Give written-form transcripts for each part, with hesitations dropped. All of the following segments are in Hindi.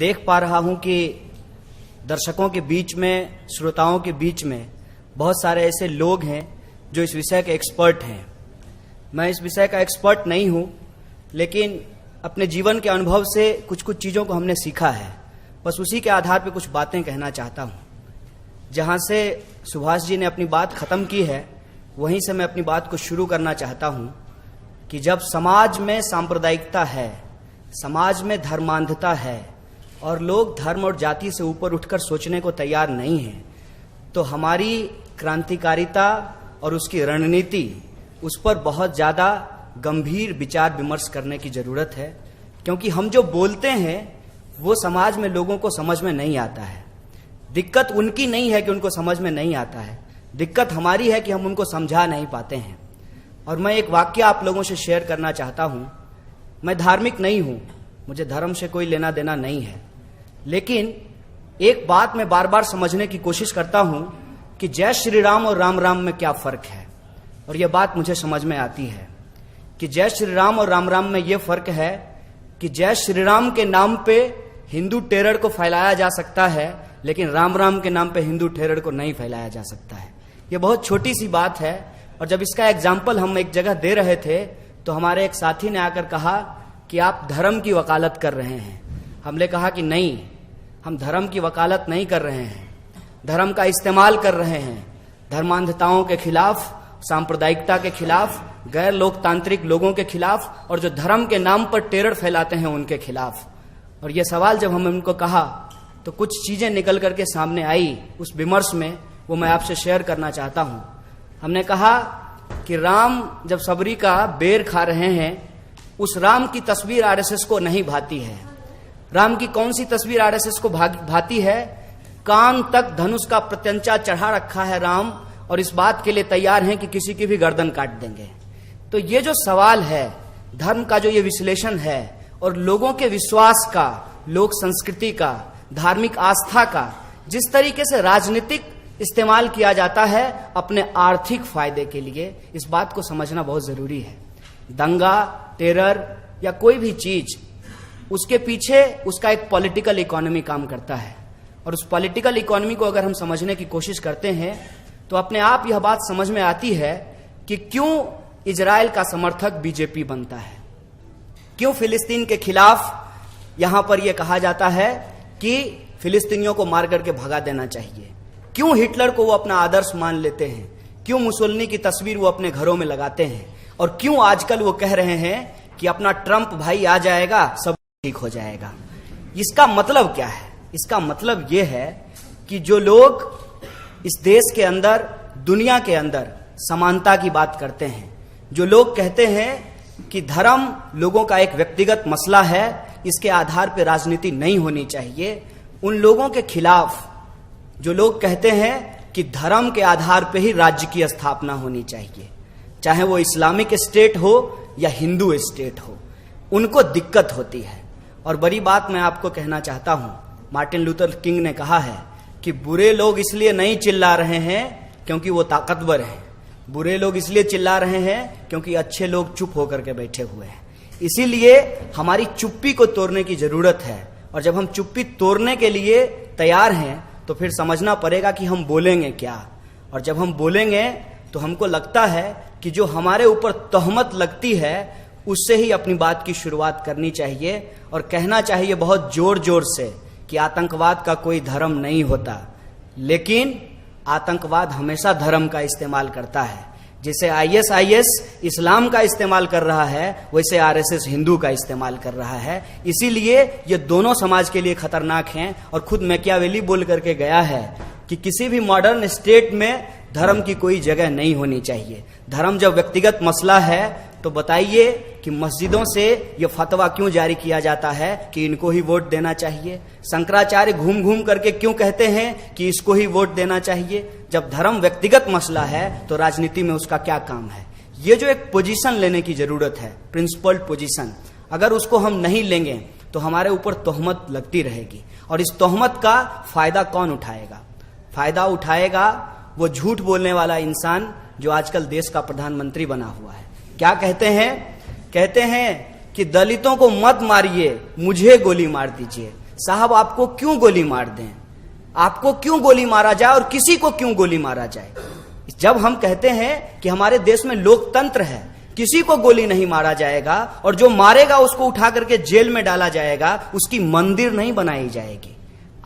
देख पा रहा हूं कि दर्शकों के बीच में, श्रोताओं के बीच में बहुत सारे ऐसे लोग हैं जो इस विषय के एक्सपर्ट हैं। मैं इस विषय का एक्सपर्ट नहीं हूं, लेकिन अपने जीवन के अनुभव से कुछ कुछ चीज़ों को हमने सीखा है। बस उसी के आधार पर कुछ बातें कहना चाहता हूं। जहां से सुभाष जी ने अपनी बात खत्म की है, वहीं से मैं अपनी बात को शुरू करना चाहता हूं कि जब समाज में सांप्रदायिकता है, समाज में धर्मांधता है और लोग धर्म और जाति से ऊपर उठकर सोचने को तैयार नहीं हैं, तो हमारी क्रांतिकारिता और उसकी रणनीति, उस पर बहुत ज़्यादा गंभीर विचार विमर्श करने की ज़रूरत है। क्योंकि हम जो बोलते हैं वो समाज में लोगों को समझ में नहीं आता है। दिक्कत उनकी नहीं है कि उनको समझ में नहीं आता है, दिक्कत हमारी है कि हम उनको समझा नहीं पाते हैं। और मैं एक वाक्य आप लोगों से शेयर करना चाहता हूं। मैं धार्मिक नहीं हूं, मुझे धर्म से कोई लेना देना नहीं है, लेकिन एक बात मैं बार बार समझने की कोशिश करता हूं कि जय श्री राम और राम राम में क्या फर्क है। और यह बात मुझे समझ में आती है कि जय श्री राम और राम राम में यह फर्क है कि जय श्री राम के नाम पे हिंदू टेरर को फैलाया जा सकता है, लेकिन राम राम के नाम पे हिंदू टेरर को नहीं फैलाया जा सकता है। यह बहुत छोटी सी बात है। और जब इसका एग्जाम्पल हम एक जगह दे रहे थे तो हमारे एक साथी ने आकर कहा कि आप धर्म की वकालत कर रहे हैं। हमने कहा कि नहीं, हम धर्म की वकालत नहीं कर रहे हैं, धर्म का इस्तेमाल कर रहे हैं धर्मांधताओं के खिलाफ, सांप्रदायिकता के खिलाफ, गैर लोकतांत्रिक लोगों के खिलाफ और जो धर्म के नाम पर टेरर फैलाते हैं उनके खिलाफ। और यह सवाल जब हमने उनको कहा तो कुछ चीजें निकल करके सामने आई उस विमर्श में, वो मैं आपसे शेयर करना चाहता हूं। हमने कहा कि राम जब सबरी का बेर खा रहे हैं, उस राम की तस्वीर आरएसएस को नहीं भाती है। राम की कौन सी तस्वीर आरएसएस को भाती है? कान तक धनुष का प्रत्यंचा चढ़ा रखा है राम, और इस बात के लिए तैयार हैं कि किसी की भी गर्दन काट देंगे। तो ये जो सवाल है, धर्म का जो ये विश्लेषण है और लोगों के विश्वास का, लोक संस्कृति का, धार्मिक आस्था का जिस तरीके से राजनीतिक इस्तेमाल किया जाता है अपने आर्थिक फायदे के लिए, इस बात को समझना बहुत जरूरी है। दंगा, टेरर या कोई भी चीज, उसके पीछे उसका एक पॉलिटिकल इकोनॉमी काम करता है। और उस पॉलिटिकल इकोनॉमी को अगर हम समझने की कोशिश करते हैं तो अपने आप यह बात समझ में आती है कि क्यों इजराइल का समर्थक बीजेपी बनता है, क्यों फिलिस्तीन के खिलाफ यहां पर यह कहा जाता है कि फिलिस्तीनियों को मार करके भगा देना चाहिए, क्यों हिटलर को वो अपना आदर्श मान लेते हैं, क्यों मुसोलिनी की तस्वीर वो अपने घरों में लगाते हैं, और क्यों आजकल वो कह रहे हैं कि अपना ट्रंप भाई आ जाएगा सब ठीक हो जाएगा। इसका मतलब क्या है? इसका मतलब यह है कि जो लोग इस देश के अंदर, दुनिया के अंदर समानता की बात करते हैं, जो लोग कहते हैं कि धर्म लोगों का एक व्यक्तिगत मसला है, इसके आधार पर राजनीति नहीं होनी चाहिए, उन लोगों के खिलाफ जो लोग कहते हैं कि धर्म के आधार पर ही राज्य की स्थापना होनी चाहिए, चाहे वो इस्लामिक स्टेट हो या हिंदू स्टेट हो, उनको दिक्कत होती है। और बड़ी बात मैं आपको कहना चाहता हूं, मार्टिन लूथर किंग ने कहा है कि बुरे लोग इसलिए नहीं चिल्ला रहे हैं क्योंकि वो ताकतवर हैं, बुरे लोग इसलिए चिल्ला रहे हैं क्योंकि अच्छे लोग चुप होकर के बैठे हुए हैं। इसीलिए हमारी चुप्पी को तोड़ने की जरूरत है। और जब हम चुप्पी तोड़ने के लिए तैयार हैं तो फिर समझना पड़ेगा कि हम बोलेंगे क्या। और जब हम बोलेंगे तो हमको लगता है कि जो हमारे ऊपर तोहमत लगती है उससे ही अपनी बात की शुरुआत करनी चाहिए और कहना चाहिए बहुत जोर जोर से कि आतंकवाद का कोई धर्म नहीं होता, लेकिन आतंकवाद हमेशा धर्म का इस्तेमाल करता है। जैसे आईएसआईएस इस्लाम का इस्तेमाल कर रहा है, वैसे आरएसएस हिंदू का इस्तेमाल कर रहा है। इसीलिए ये दोनों समाज के लिए खतरनाक हैं। और खुद मैकियावेली बोल करके गया है कि किसी भी मॉडर्न स्टेट में धर्म की कोई जगह नहीं होनी चाहिए। धर्म जब व्यक्तिगत मसला है तो बताइए कि मस्जिदों से यह फतवा क्यों जारी किया जाता है कि इनको ही वोट देना चाहिए? शंकराचार्य घूम घूम करके क्यों कहते हैं कि इसको ही वोट देना चाहिए? जब धर्म व्यक्तिगत मसला है तो राजनीति में उसका क्या काम है? ये जो एक पोजीशन लेने की जरूरत है, प्रिंसिपल्ड पोजीशन, अगर उसको हम नहीं लेंगे तो हमारे ऊपर तोहमत लगती रहेगी। और इस तोहमत का फायदा कौन उठाएगा? फायदा उठाएगा वो झूठ बोलने वाला इंसान जो आजकल देश का प्रधानमंत्री बना हुआ है। क्या कहते हैं? कहते हैं कि दलितों को मत मारिए, मुझे गोली मार दीजिए। साहब आपको क्यों गोली मार दें, आपको क्यों गोली मारा जाए और किसी को क्यों गोली मारा जाए। जब हम कहते हैं कि हमारे देश में लोकतंत्र है, किसी को गोली नहीं मारा जाएगा और जो मारेगा उसको उठा करके जेल में डाला जाएगा, उसकी मंदिर नहीं बनाई जाएगी।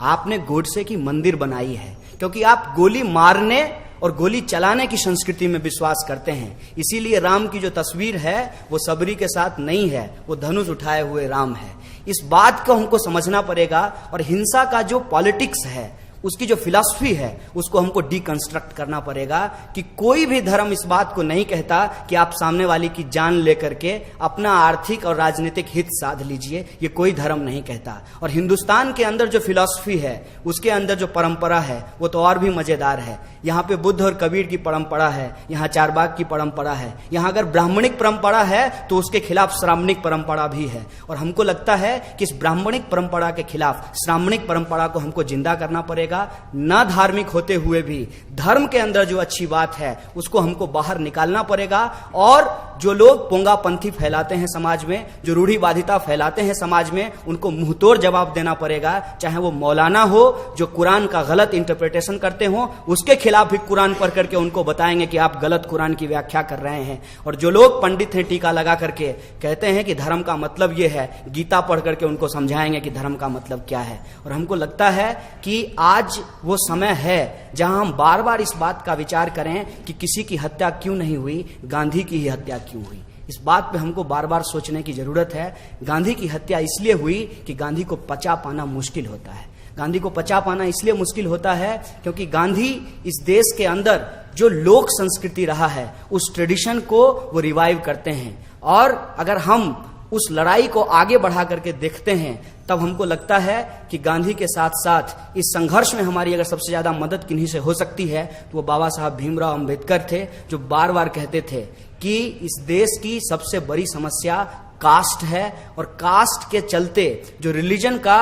आपने गोडसे की मंदिर बनाई है क्योंकि आप गोली मारने और गोली चलाने की संस्कृति में विश्वास करते हैं। इसीलिए राम की जो तस्वीर है वो सबरी के साथ नहीं है, वो धनुष उठाए हुए राम है। इस बात को हमको समझना पड़ेगा और हिंसा का जो पॉलिटिक्स है, उसकी जो फिलॉसफी है, उसको हमको डिकंस्ट्रक्ट करना पड़ेगा कि कोई भी धर्म इस बात को नहीं कहता कि आप सामने वाले की जान लेकर के अपना आर्थिक और राजनीतिक हित साध लीजिए, ये कोई धर्म नहीं कहता। और हिंदुस्तान के अंदर जो फिलॉसफी है, उसके अंदर जो परंपरा है, वो तो और भी मजेदार है। यहाँ पे बुद्ध और कबीर की परंपरा है, यहाँ चारबाग की परंपरा है, यहाँ अगर ब्राह्मणिक परंपरा है तो उसके खिलाफ श्रामणिक परंपरा भी है। और हमको लगता है कि इस ब्राह्मणिक परंपरा के खिलाफ श्रामणिक परंपरा को हमको जिंदा करना पड़ेगा। ना धार्मिक होते हुए भी धर्म के अंदर जो अच्छी बात है उसको हमको बाहर निकालना पड़ेगा। और जो लोग पोंगापंथी फैलाते हैं समाज में, जो रूढ़िवादिता फैलाते हैं समाज में, उनको मुंहतोड़ जवाब देना पड़ेगा। चाहे वो मौलाना हो जो कुरान का गलत इंटरप्रिटेशन करते हो, उसके खिलाफ भी कुरान पढ़ करके उनको बताएंगे कि आप गलत कुरान की व्याख्या कर रहे हैं। और जो लोग पंडित हैं टीका लगा करके कहते हैं कि धर्म का मतलब ये है, गीता पढ़ करके उनको समझाएंगे कि धर्म का मतलब क्या है। और हमको लगता है कि आज वो समय है जहां हम बार बार इस बात का विचार करें कि किसी की हत्या क्यों नहीं हुई, गांधी की ही हत्या क्यों हुई। इस बात पे हमको बार बार सोचने की जरूरत है। गांधी की हत्या इसलिए हुई कि गांधी को पचा पाना मुश्किल होता है। गांधी को पचा पाना इसलिए मुश्किल होता है क्योंकि गांधी इस देश के अंदर जो लोक संस्कृति रहा है, उस ट्रेडिशन को वो रिवाइव करते हैं। और अगर हम उस लड़ाई को आगे बढ़ा करके देखते हैं, तब हमको लगता है कि गांधी के साथ साथ इस संघर्ष में हमारी अगर सबसे ज्यादा मदद किन्हीं से हो सकती है तो वो बाबा साहब भीमराव अंबेडकर थे, जो बार बार कहते थे कि इस देश की सबसे बड़ी समस्या कास्ट है और कास्ट के चलते जो रिलीजन का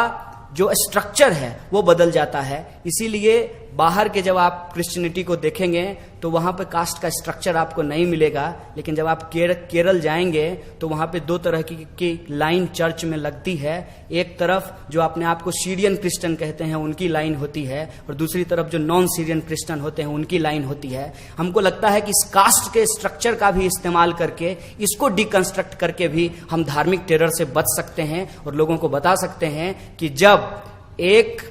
जो स्ट्रक्चर है वो बदल जाता है। इसीलिए बाहर के जब आप क्रिश्चियनिटी को देखेंगे तो वहां पे कास्ट का स्ट्रक्चर आपको नहीं मिलेगा, लेकिन जब आप केरल जाएंगे तो वहां पे दो तरह की लाइन चर्च में लगती है। एक तरफ जो अपने आप को सीरियन क्रिश्चियन कहते हैं उनकी लाइन होती है और दूसरी तरफ जो नॉन सीरियन क्रिश्चियन होते हैं उनकी लाइन होती है। हमको लगता है कि इस कास्ट के स्ट्रक्चर का भी इस्तेमाल करके, इसको डिकंस्ट्रक्ट करके भी हम धार्मिक टेरर से बच सकते हैं और लोगों को बता सकते हैं कि जब एक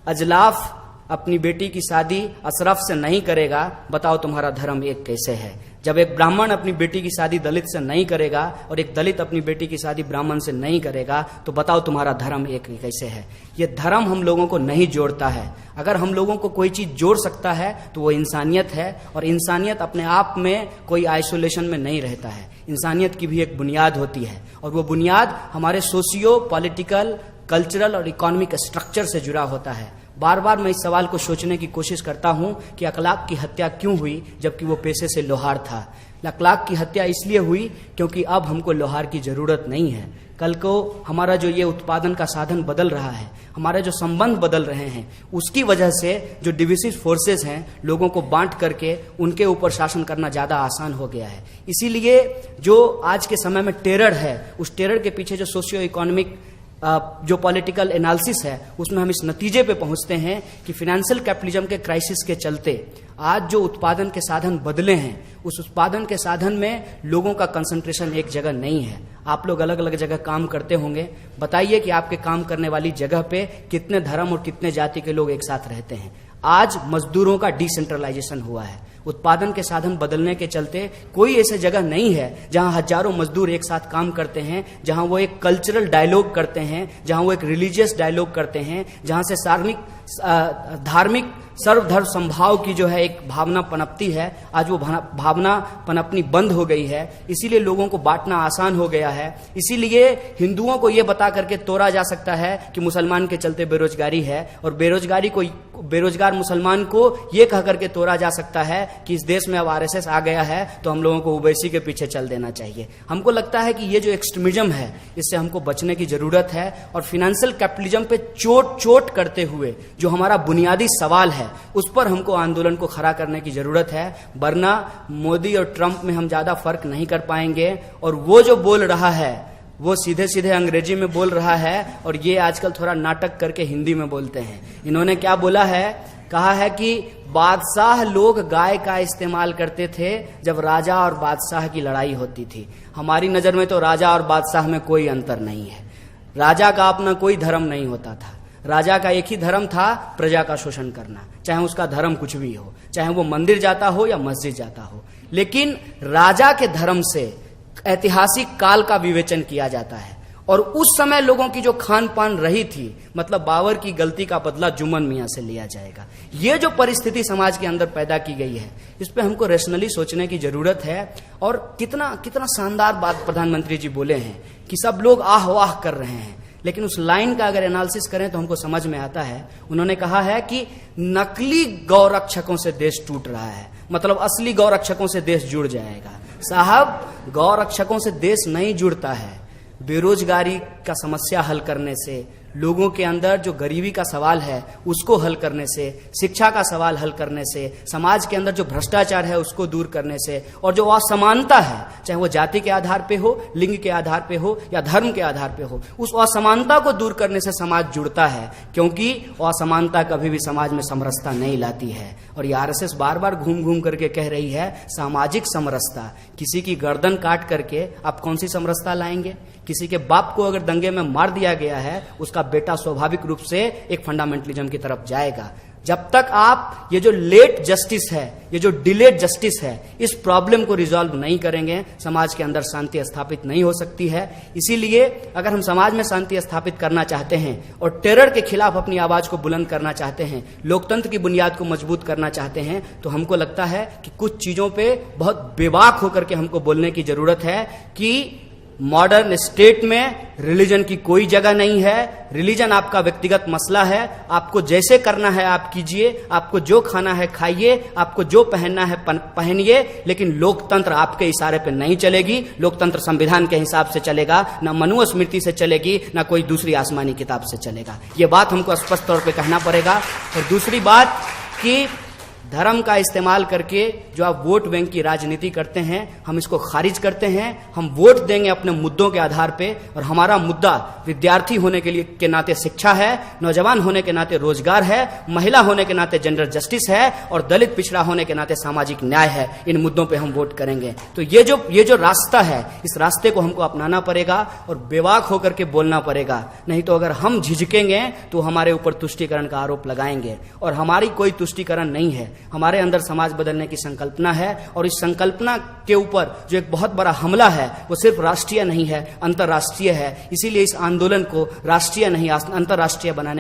अजलाफ अपनी बेटी की शादी अशरफ से नहीं करेगा, बताओ तुम्हारा धर्म एक कैसे है। जब एक ब्राह्मण अपनी बेटी की शादी दलित से नहीं करेगा और एक दलित अपनी बेटी की शादी ब्राह्मण से नहीं करेगा, तो बताओ तुम्हारा धर्म एक कैसे है। ये धर्म हम लोगों को नहीं जोड़ता है। अगर हम लोगों को कोई चीज जोड़ सकता है तो वो इंसानियत है, और इंसानियत अपने आप में कोई आइसोलेशन में नहीं रहता है। इंसानियत की भी एक बुनियाद होती है और वो बुनियाद हमारे सोशियो पॉलिटिकल, कल्चरल और इकोनॉमिक स्ट्रक्चर से जुड़ा होता है। बार बार मैं इस सवाल को सोचने की कोशिश करता हूं कि अखलाक की हत्या क्यों हुई जबकि वो पेशे से लोहार था। अखलाक की हत्या इसलिए हुई क्योंकि अब हमको लोहार की जरूरत नहीं है। कल को हमारा जो ये उत्पादन का साधन बदल रहा है, हमारे जो संबंध बदल रहे हैं, उसकी वजह से जो डिविसिव फोर्सेस हैं, लोगों को बांट करके उनके ऊपर शासन करना ज्यादा आसान हो गया है। इसीलिए जो आज के समय में टेरर है, उस टेरर के पीछे जो सोशियो इकोनॉमिक जो पॉलिटिकल एनालिसिस है, उसमें हम इस नतीजे पे पहुंचते हैं कि फाइनेंशियल कैपिटलिज्म के क्राइसिस के चलते आज जो उत्पादन के साधन बदले हैं, उस उत्पादन के साधन में लोगों का कंसंट्रेशन एक जगह नहीं है। आप लोग अलग अलग जगह काम करते होंगे, बताइए कि आपके काम करने वाली जगह पे कितने धर्म और कितने जाति के लोग एक साथ रहते हैं। आज मजदूरों का डिसेंट्रलाइजेशन हुआ है। उत्पादन के साधन बदलने के चलते कोई ऐसी जगह नहीं है जहां हजारों मजदूर एक साथ काम करते हैं, जहां वो एक कल्चरल डायलॉग करते हैं, जहां वो एक रिलीजियस डायलॉग करते हैं, जहां से धार्मिक सर्वधर्म संभाव की जो है एक भावना पनपती है। आज वो भावना पनपनी बंद हो गई है। इसीलिए लोगों को बांटना आसान हो गया है। इसीलिए हिंदुओं को ये बता करके तोड़ा जा सकता है कि मुसलमान के चलते बेरोजगारी है, और बेरोजगार मुसलमान को ये कह करके तोड़ा जा सकता है कि इस देश में अब आरएसएस आ गया है तो हम लोगों को ओवैसी के पीछे चल देना चाहिए। हमको लगता है कि ये जो एक्सट्रीमिज्म है, इससे हमको बचने की जरूरत है। और फाइनेंशियल कैपिटलिज्म पे चोट करते हुए जो हमारा बुनियादी सवाल है, उस पर हमको आंदोलन को खड़ा करने की जरूरत है। वरना मोदी और ट्रंप में हम ज्यादा फर्क नहीं कर पाएंगे। और वो जो बोल रहा है वो सीधे सीधे अंग्रेजी में बोल रहा है और ये आजकल थोड़ा नाटक करके हिंदी में बोलते हैं। इन्होंने क्या बोला है, कहा है कि बादशाह लोग गाय का इस्तेमाल करते थे जब राजा और बादशाह की लड़ाई होती थी। हमारी नजर में तो राजा और बादशाह में कोई अंतर नहीं है। राजा का अपना कोई धर्म नहीं होता था। राजा का एक ही धर्म था, प्रजा का शोषण करना, चाहे उसका धर्म कुछ भी हो, चाहे वो मंदिर जाता हो या मस्जिद जाता हो। लेकिन राजा के धर्म से ऐतिहासिक काल का विवेचन किया जाता है और उस समय लोगों की जो खान पान रही थी, मतलब बाबर की गलती का बदला जुम्मन मियां से लिया जाएगा। ये जो परिस्थिति समाज के अंदर पैदा की गई है, इस पे हमको रैशनली सोचने की जरूरत है। और कितना कितना शानदार बात प्रधानमंत्री जी बोले हैं कि सब लोग आह वाह कर रहे हैं, लेकिन उस लाइन का अगर एनालिसिस करें तो हमको समझ में आता है। उन्होंने कहा है कि नकली गौरक्षकों से देश टूट रहा है, मतलब असली गौरक्षकों से देश जुड़ जाएगा। साहब, गौरक्षकों से देश नहीं जुड़ता है। बेरोजगारी का समस्या हल करने से, लोगों के अंदर जो गरीबी का सवाल है उसको हल करने से, शिक्षा का सवाल हल करने से, समाज के अंदर जो भ्रष्टाचार है उसको दूर करने से, और जो असमानता है, चाहे वो जाति के आधार पे हो, लिंग के आधार पे हो या धर्म के आधार पे हो, उस असमानता को दूर करने से समाज जुड़ता है। क्योंकि असमानता कभी भी समाज में समरसता नहीं लाती है। और ये आरएसएस बार बार घूम घूम करके कह रही है सामाजिक समरसता। किसी की गर्दन काट करके आप कौन सी समरसता लाएंगे? किसी के बाप को अगर दंगे में मार दिया गया है, उसका बेटा स्वाभाविक रूप से एक फंडामेंटलिज्म की तरफ जाएगा। जब तक आप ये जो लेट जस्टिस है, ये जो डिलेड जस्टिस है, इस प्रॉब्लम को रिजॉल्व नहीं करेंगे, समाज के अंदर शांति स्थापित नहीं हो सकती है। इसीलिए अगर हम समाज में शांति स्थापित करना चाहते हैं और टेरर के खिलाफ अपनी आवाज को बुलंद करना चाहते हैं, लोकतंत्र की बुनियाद को मजबूत करना चाहते हैं, तो हमको लगता है कि कुछ चीजों पे बहुत बेबाक होकर के हमको बोलने की जरूरत है कि मॉडर्न स्टेट में रिलीजन की कोई जगह नहीं है। रिलीजन आपका व्यक्तिगत मसला है। आपको जैसे करना है आप कीजिए, आपको जो खाना है खाइए, आपको जो पहनना है पहनिए, लेकिन लोकतंत्र आपके इशारे पे नहीं चलेगी। लोकतंत्र संविधान के हिसाब से चलेगा, ना मनुस्मृति से चलेगी, ना कोई दूसरी आसमानी किताब से चलेगा। ये बात हमको स्पष्ट तौर पे कहना पड़ेगा। और दूसरी बात कि धर्म का इस्तेमाल करके जो आप वोट बैंक की राजनीति करते हैं, हम इसको खारिज करते हैं। हम वोट देंगे अपने मुद्दों के आधार पे, और हमारा मुद्दा विद्यार्थी होने के लिए के नाते शिक्षा है, नौजवान होने के नाते रोजगार है, महिला होने के नाते जेंडर जस्टिस है, और दलित पिछड़ा होने के नाते सामाजिक न्याय है। इन मुद्दों पे हम वोट करेंगे। तो ये जो रास्ता है, इस रास्ते को हमको अपनाना पड़ेगा और बेबाक होकर के बोलना पड़ेगा। नहीं तो अगर हम झिझकेंगे तो हमारे ऊपर तुष्टीकरण का आरोप लगाएंगे, और हमारी कोई तुष्टीकरण नहीं है। हमारे अंदर समाज बदलने की संकल्पना है, और इस संकल्पना के ऊपर जो एक बहुत बड़ा हमला है वो सिर्फ राष्ट्रीय नहीं है, अंतर्राष्ट्रीय है। इसीलिए इस आंदोलन को राष्ट्रीय नहीं अंतर्राष्ट्रीय बनाने